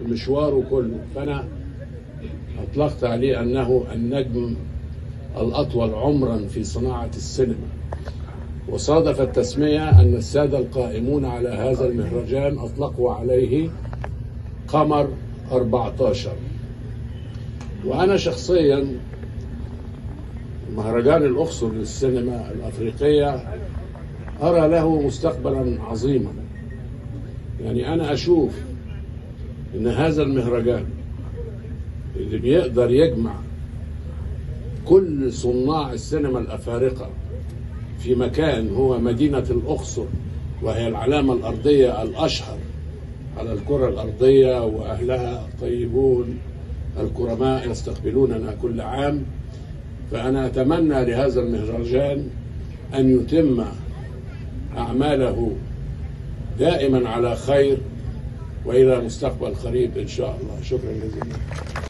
مشواره كله، فأنا أطلقت عليه أنه النجم الأطول عمرا في صناعة السينما. وصادف التسمية أن السادة القائمون على هذا المهرجان أطلقوا عليه قمر 14. وأنا شخصيا مهرجان الأقصر للسينما الأفريقية أرى له مستقبلا عظيما. يعني أنا أشوف إن هذا المهرجان اللي بيقدر يجمع كل صناع السينما الأفارقة في مكان هو مدينة الأقصر، وهي العلامة الأرضية الأشهر على الكرة الأرضية، وأهلها طيبون الكرماء يستقبلوننا كل عام. فأنا أتمنى لهذا المهرجان أن يتم أعماله دائما على خير وإلى مستقبل قريب إن شاء الله. شكرا جزيلا.